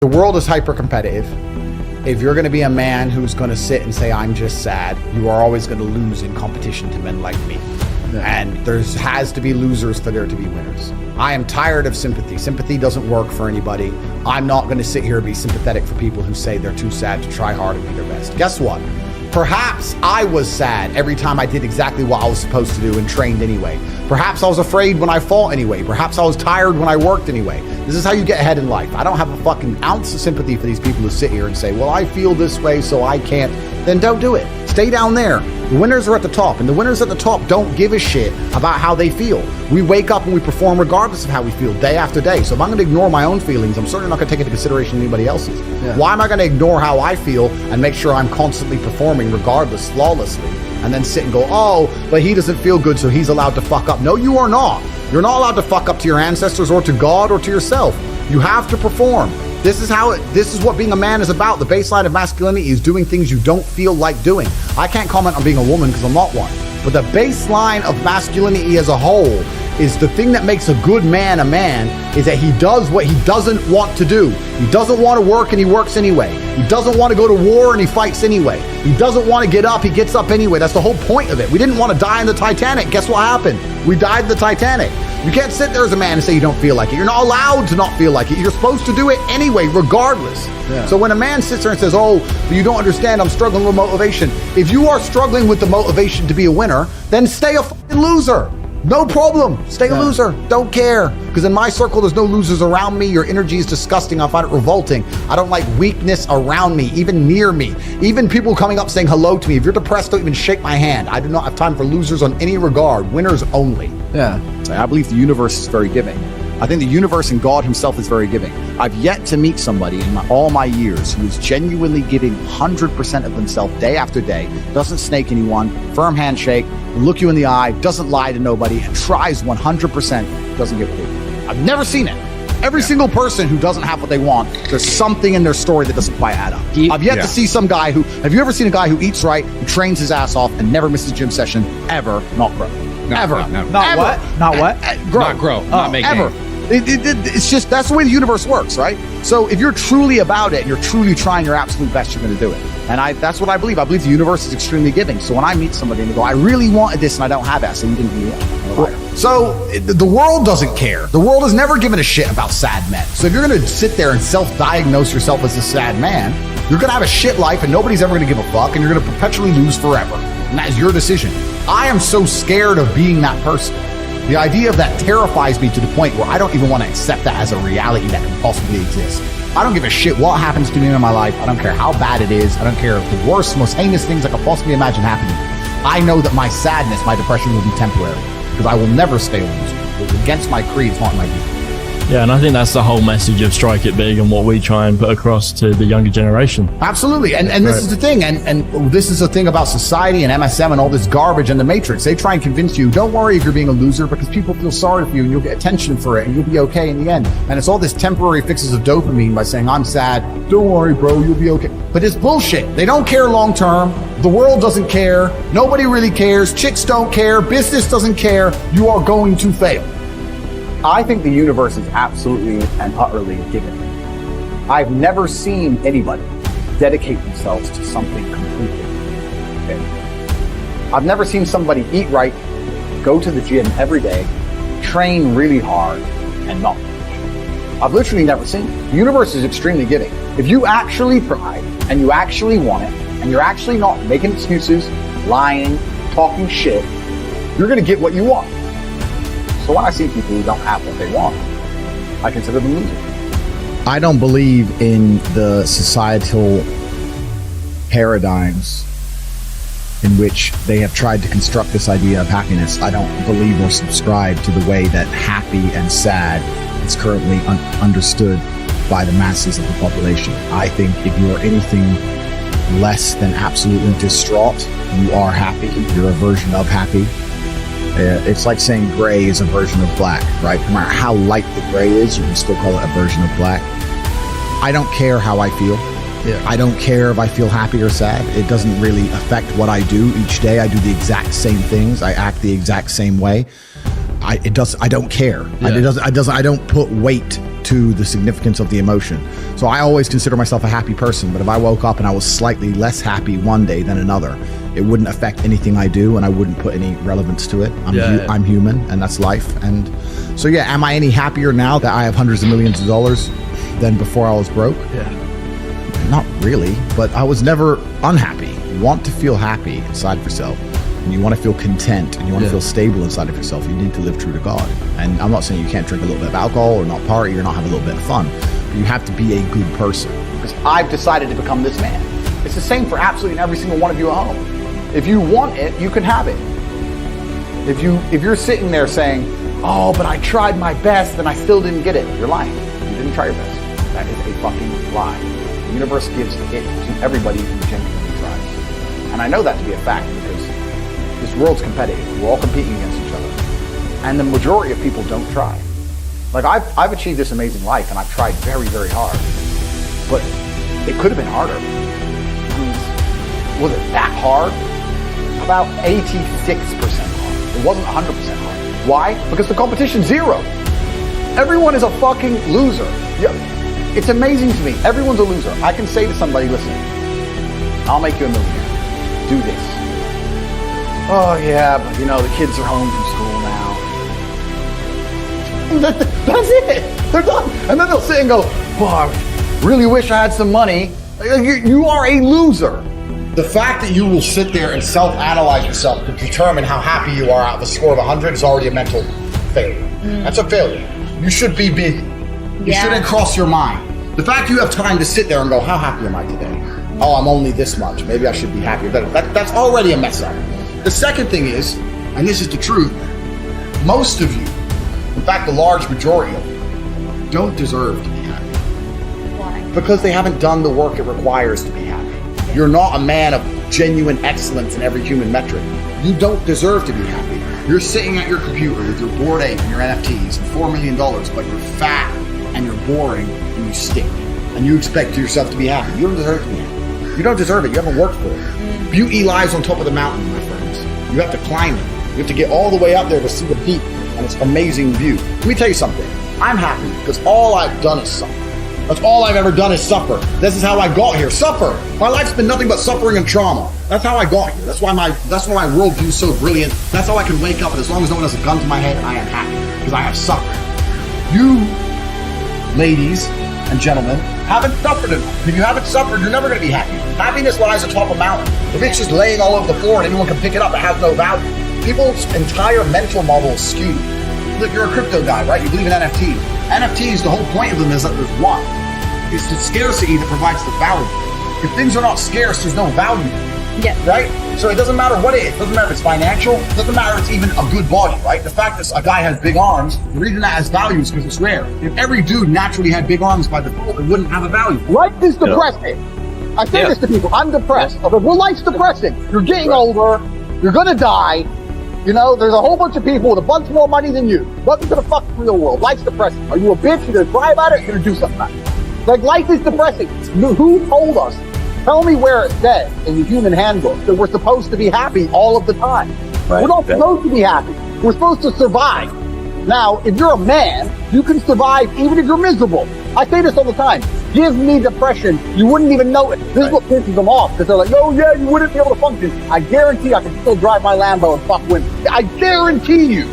The world is hyper competitive. If you're going to be a man who's going to sit and say, I'm just sad, you are always going to lose in competition to men like me. And there has to be losers for there to be winners. I am tired of sympathy. Sympathy doesn't work for anybody. I'm not going to sit here and be sympathetic for people who say they're too sad to try hard and be their best. Guess what? Perhaps I was sad every time I did exactly what I was supposed to do and trained anyway. Perhaps I was afraid when I fought anyway. Perhaps I was tired when I worked anyway. This is how you get ahead in life. I don't have a fucking ounce of sympathy for these people who sit here and say, well, I feel this way, so I can't. Then don't do it. Stay down there. The winners are at the top, and the winners at the top don't give a shit about how they feel. We wake up and we perform regardless of how we feel day after day. So if I'm going to ignore my own feelings, I'm certainly not going to take into consideration anybody else's. Yeah. Why am I going to ignore how I feel and make sure I'm constantly performing regardless, flawlessly, and then sit and go, oh, but he doesn't feel good, so he's allowed to fuck up. No, you are not. You're not allowed to fuck up to your ancestors or to God or to yourself. You have to perform. This is what being a man is about. The baseline of masculinity is doing things you don't feel like doing. I can't comment on being a woman because I'm not one. But the baseline of masculinity as a whole is the thing that makes a good man a man is that he does what he doesn't want to do. He doesn't want to work and he works anyway. He doesn't want to go to war and he fights anyway. He doesn't want to get up, he gets up anyway. That's the whole point of it. We didn't want to die in the Titanic. Guess what happened? We died in the Titanic. You can't sit there as a man and say you don't feel like it. You're not allowed to not feel like it. You're supposed to do it anyway, regardless. Yeah. So when a man sits there and says, oh, but you don't understand, I'm struggling with motivation. If you are struggling with the motivation to be a winner, then stay a fucking loser. No problem. Stay a loser. Don't care. Because in my circle, there's no losers around me. Your energy is disgusting. I find it revolting. I don't like weakness around me, even near me. Even people coming up saying hello to me. If you're depressed, don't even shake my hand. I do not have time for losers on any regard. Winners only. Yeah. I believe the universe is very giving. I think the universe and God himself is very giving. I've yet to meet somebody in all my years who is genuinely giving 100% of themselves day after day, doesn't snake anyone, firm handshake, look you in the eye, doesn't lie to nobody, and tries 100%, doesn't give a hoot. I've never seen it. Every single person who doesn't have what they want, there's something in their story that doesn't quite add up. I've yet to see some guy have you ever seen a guy who eats right, who trains his ass off, and never misses a gym session, ever, not grow? Ever. Not ever. What? Not what? Grow. Not grow. Not make ever. gain. It's just, that's the way the universe works, right? So if you're truly about it and you're truly trying your absolute best, you're going to do it. And that's what I believe. I believe the universe is extremely giving. So when I meet somebody and they go, I really wanted this and I don't have it, I say, you didn't need it. So the world doesn't care. The world has never given a shit about sad men. So if you're going to sit there and self-diagnose yourself as a sad man, you're going to have a shit life and nobody's ever going to give a fuck and you're going to perpetually lose forever. And that is your decision. I am so scared of being that person. The idea of that terrifies me to the point where I don't even want to accept that as a reality that can possibly exist. I don't give a shit what happens to me in my life. I don't care how bad it is. I don't care if the worst, most heinous things I could possibly imagine happening. I know that my sadness, my depression will be temporary because I will never stay a loser. It's against my creed, it's not in my view. Yeah, and I think that's the whole message of Strike It Big and what we try and put across to the younger generation. Absolutely. And this is the thing. And this is the thing about society and MSM and all this garbage and the Matrix. They try and convince you, don't worry if you're being a loser because people feel sorry for you and you'll get attention for it and you'll be okay in the end. And it's all this temporary fixes of dopamine by saying, I'm sad. Don't worry, bro, you'll be okay. But it's bullshit. They don't care long term. The world doesn't care. Nobody really cares. Chicks don't care. Business doesn't care. You are going to fail. I think the universe is absolutely and utterly giving. I've never seen anybody dedicate themselves to something completely. Okay? I've never seen somebody eat right, go to the gym every day, train really hard, and not finish. I've literally never seen it. The universe is extremely giving. If you actually try, and you actually want it, and you're actually not making excuses, lying, talking shit, you're going to get what you want. So when I see people who don't have what they want, I consider them losers. I don't believe in the societal paradigms in which they have tried to construct this idea of happiness. I don't believe or subscribe to the way that happy and sad is currently understood by the masses of the population. I think if you are anything less than absolutely distraught, you are happy. You're a version of happy. It's like saying gray is a version of black, right? No matter how light the gray is, you can still call it a version of black. I don't care how I feel. Yeah. I don't care if I feel happy or sad. It doesn't really affect what I do each day. I do the exact same things. I act the exact same way. I don't care. I don't put weight to the significance of the emotion. So I always consider myself a happy person, but if I woke up and I was slightly less happy one day than another, it wouldn't affect anything I do, and I wouldn't put any relevance to it. I'm human, and that's life. And so am I any happier now that I have hundreds of millions of dollars than before I was broke? Not really, but I was never unhappy. You want to feel happy inside of yourself, and you want to feel content, and you want to feel stable inside of yourself. You need to live true to God. And I'm not saying you can't drink a little bit of alcohol or not party or not have a little bit of fun, but you have to be a good person. Because I've decided to become this man. It's the same for absolutely every single one of you at home. If you want it, you can have it. If you're sitting there saying, oh, but I tried my best and I still didn't get it, you're lying. You didn't try your best. That is a fucking lie. The universe gives it to everybody who genuinely tries. And I know that to be a fact because this world's competitive. We're all competing against each other. And the majority of people don't try. Like I've achieved this amazing life and I've tried very, very hard. But it could have been harder. I mean, was it that hard? About 86% hard. It wasn't 100% hard. Why? Because the competition's zero. Everyone is a fucking loser. It's amazing to me. Everyone's a loser. I can say to somebody, listen, I'll make you a millionaire. Do this. Oh yeah, but the kids are home from school now. That's it. They're done. And then they'll sit and go, oh, I really wish I had some money. You are a loser. The fact that you will sit there and self-analyze yourself to determine how happy you are out of a score of 100 is already a mental failure. That's a failure. You should be busy. You shouldn't cross your mind. The fact you have time to sit there and go, how happy am I today? Oh, I'm only this much. Maybe I should be happier. That's already a mess up. The second thing is, and this is the truth, most of you, in fact, the large majority of you, don't deserve to be happy. Why? Because they haven't done the work it requires to be happy. You're not a man of genuine excellence in every human metric. You don't deserve to be happy. You're sitting at your computer with your Bored Ape and your NFTs and $4 million, but you're fat and you're boring and you stink. And you expect yourself to be happy. You don't deserve to be happy. You don't deserve it. You haven't worked for it. Beauty lies on top of the mountain, my friends. You have to climb it. You have to get all the way up there to see the peak and its amazing view. Let me tell you something. I'm happy because all I've done is suffer. That's all I've ever done is suffer. This is how I got here. Suffer. My life's been nothing but suffering and trauma. That's how I got here. That's why my worldview is so brilliant. That's how I can wake up, and as long as no one has a gun to my head, I am happy because I have suffered. You, ladies and gentlemen, haven't suffered enough. If you haven't suffered, you're never going to be happy. Happiness lies atop a mountain. If it's just laying all over the floor and anyone can pick it up, it has no value. People's entire mental model is skewed. Look, you're a crypto guy, right? You believe in NFTs. NFTs, the whole point of them is that there's one. It's the scarcity that provides the value. If things are not scarce, there's no value. Yeah. Right? So it doesn't matter what it is. It doesn't matter if it's financial. It doesn't matter if it's even a good body, right? The fact that a guy has big arms, the reason that has value is because it's rare. If every dude naturally had big arms by default, it wouldn't have a value. Life is depressing. I say this to people. I'm depressed. Well, life's depressing. You're getting older. You're going to die. There's a whole bunch of people with a bunch more money than you. Welcome to the fucking real world. Life's depressing. Are you a bitch? You're going to cry about it? You're going to do something about it. Like, life is depressing. Who told us? Tell me where it says in the human handbook that we're supposed to be happy all of the time. Right. We're not supposed to be happy. We're supposed to survive. Now, if you're a man, you can survive even if you're miserable. I say this all the time. Give me depression. You wouldn't even know it. This is what pisses them off. Because they're like, oh yeah, you wouldn't be able to function. I guarantee I can still drive my Lambo and fuck women. I guarantee you.